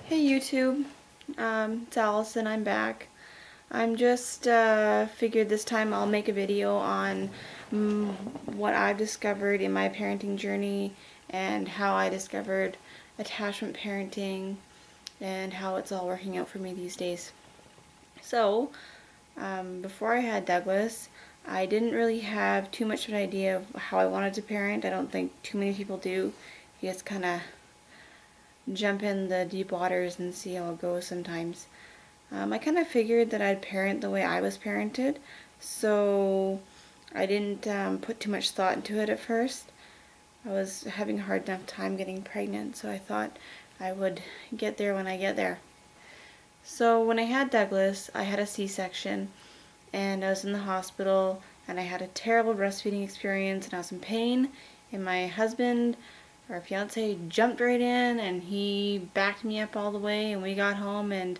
Hey YouTube, it's Allison. I'm back. I'm just figured this time I'll make a video on what I've discovered in my parenting journey and how I discovered attachment parenting and how it's all working out for me these days. So, before I had Douglas, I didn't really have too much of an idea of how I wanted to parent. I don't think too many people do. You just kind of jump in the deep waters and see how it goes sometimes. I kind of figured that I'd parent the way I was parented, so I didn't put too much thought into it at first. I was having a hard enough time getting pregnant, so I thought I would get there when I get there. So when I had Douglas, I had a C-section, and I was in the hospital, and I had a terrible breastfeeding experience, and I was in pain, and my husband, our fiance, jumped right in, and he backed me up all the way, and we got home, and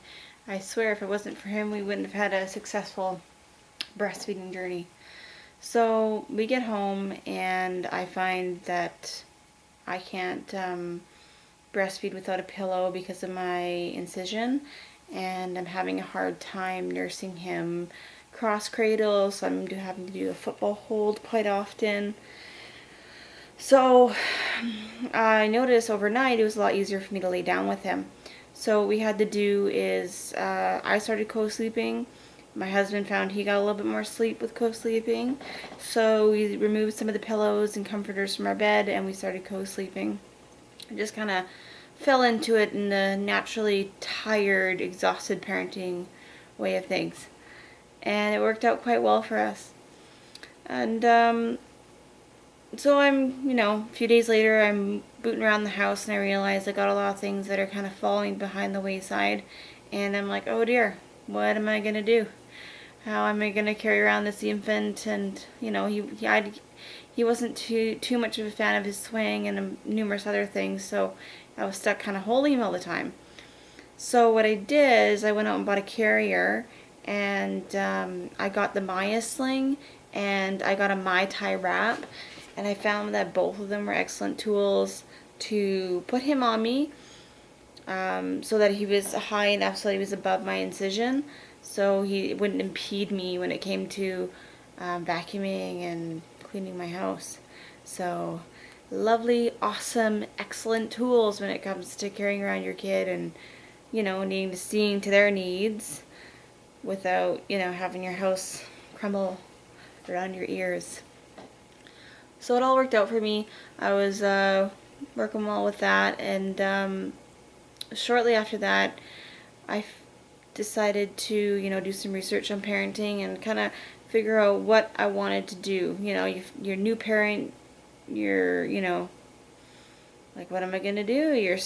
I swear if it wasn't for him, we wouldn't have had a successful breastfeeding journey. So we get home, and I find that I can't breastfeed without a pillow because of my incision, and I'm having a hard time nursing him cross cradle, so I'm having to do a football hold quite often. So I noticed overnight it was a lot easier for me to lay down with him. So what we had to do is I started co-sleeping. My husband found he got a little bit more sleep with co-sleeping. So we removed some of the pillows and comforters from our bed and we started co-sleeping. I just kind of fell into it in the naturally tired, exhausted parenting way of things. And it worked out quite well for us. And so a few days later, I'm booting around the house and I realize I got a lot of things that are kind of falling behind the wayside. And I'm like, oh dear, what am I going to do? How am I going to carry around this infant? And, he wasn't too much of a fan of his swing and numerous other things, so I was stuck kind of holding him all the time. So what I did is I went out and bought a carrier, and I got the Maya sling, and I got a Mai Tai wrap, and I found that both of them were excellent tools to put him on me, so that he was high enough so that he was above my incision, so he wouldn't impede me when it came to vacuuming and cleaning my house. So lovely, awesome, excellent tools when it comes to carrying around your kid and needing to seeing to their needs without having your house crumble around your ears. So it all worked out for me. I was working well with that, and shortly after that I decided to do some research on parenting and kind of figure out what I wanted to do. You're a new parent, you're like, what am I gonna do? You're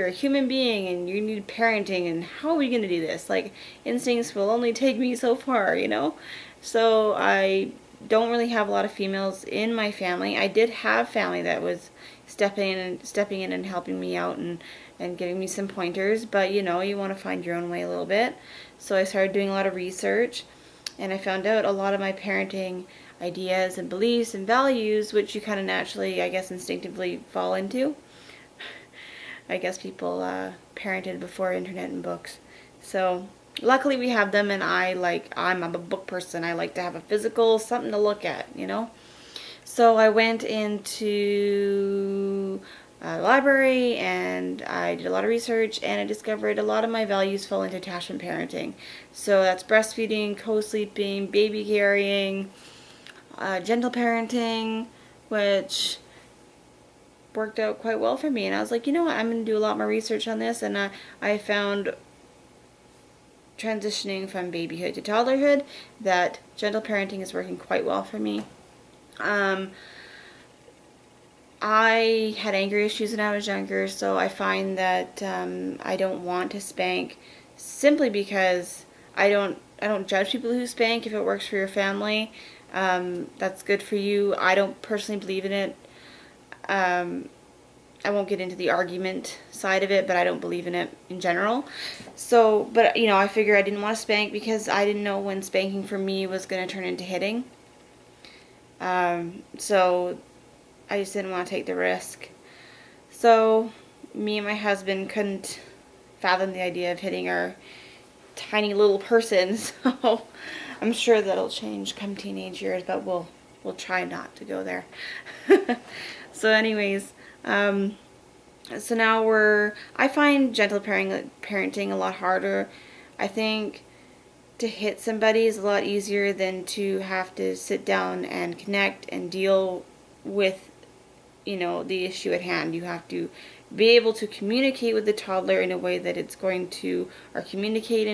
a human being and you need parenting, and how are we gonna do this? Like, instincts will only take me so far. So I don't really have a lot of females in my family. I did have family that was stepping in and helping me out and giving me some pointers, but you want to find your own way a little bit. So I started doing a lot of research, and I found out a lot of my parenting ideas and beliefs and values, which you kind of naturally, I guess, instinctively fall into. I guess people parented before internet and books. So luckily we have them, and I'm a book person. I like to have a physical, something to look at. So I went into a library and I did a lot of research, and I discovered a lot of my values fall into attachment parenting. So that's breastfeeding, co-sleeping, baby carrying, gentle parenting, which worked out quite well for me. And I was like, you know what, I'm going to do a lot more research on this, and I found transitioning from babyhood to toddlerhood that gentle parenting is working quite well for me. I had anger issues when I was younger, so I find that I don't want to spank simply because I don't judge people who spank. If it works for your family, that's good for you. I don't personally believe in it. I won't get into the argument side of it, but I don't believe in it in general. So, but I figure I didn't want to spank because I didn't know when spanking for me was going to turn into hitting. So I just didn't want to take the risk. So me and my husband couldn't fathom the idea of hitting our tiny little person, so I'm sure that'll change come teenage years, but we'll try not to go there. So anyways, so now I find gentle parenting a lot harder. I think to hit somebody is a lot easier than to have to sit down and connect and deal with, the issue at hand. You have to be able to communicate with the toddler in a way that it's going to, or communicate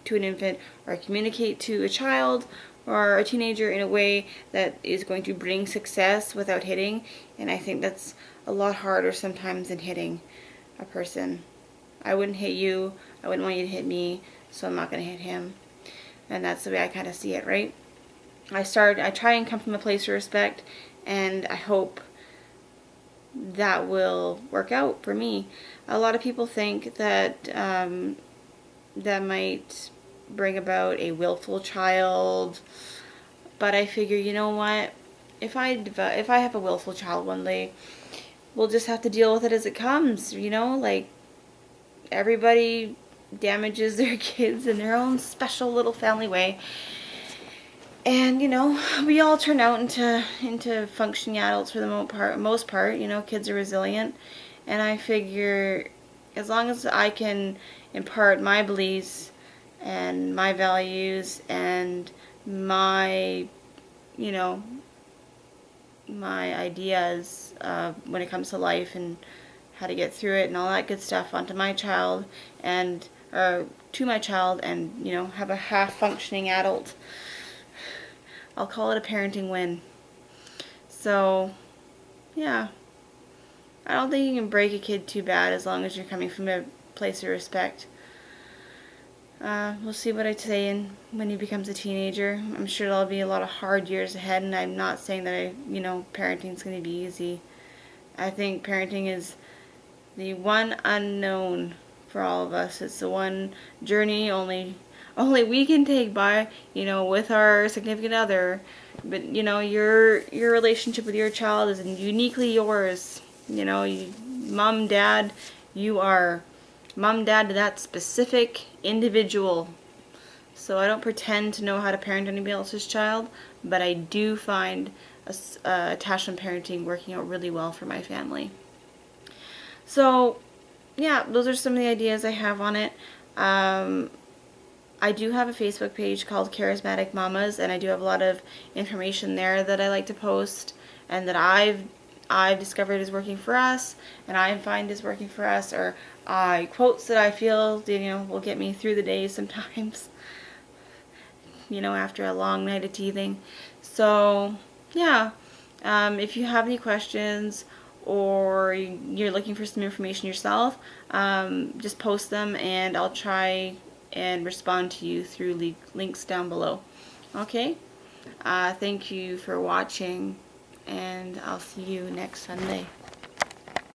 to an infant, or communicate to a child or a teenager in a way that is going to bring success without hitting. And I think that's a lot harder sometimes than hitting a person. I wouldn't hit you, I wouldn't want you to hit me, so I'm not going to hit him. And that's the way I kind of see it, right? I try and come from a place of respect, and I hope that will work out for me. A lot of people think that that might bring about a willful child, but I figure, you know what? If I have a willful child one day, we'll just have to deal with it as it comes. Like, everybody damages their kids in their own special little family way. And, we all turn out into functioning adults for the most part. Kids are resilient. And I figure as long as I can impart my beliefs and my values and my, my ideas when it comes to life and how to get through it and all that good stuff onto my child and to my child, and have a half functioning adult, I'll call it a parenting win. So yeah, I don't think you can break a kid too bad as long as you're coming from a place of respect. We'll see what I say when he becomes a teenager. I'm sure there'll be a lot of hard years ahead, and I'm not saying that parenting's going to be easy. I think parenting is the one unknown for all of us. It's the one journey only we can take by, with our significant other. But your relationship with your child is uniquely yours. Mom, dad, you are mom, dad to that specific individual. So I don't pretend to know how to parent anybody else's child, but I do find attachment parenting working out really well for my family. So yeah, those are some of the ideas I have on it. I do have a Facebook page called Charismatic Mamas, and I do have a lot of information there that I like to post and that I've discovered is working for us, and I find is working for us, or quotes that I feel will get me through the day sometimes, after a long night of teething. So yeah, if you have any questions or you're looking for some information yourself, just post them and I'll try and respond to you through links down below. Okay? Thank you for watching, and I'll see you next Sunday.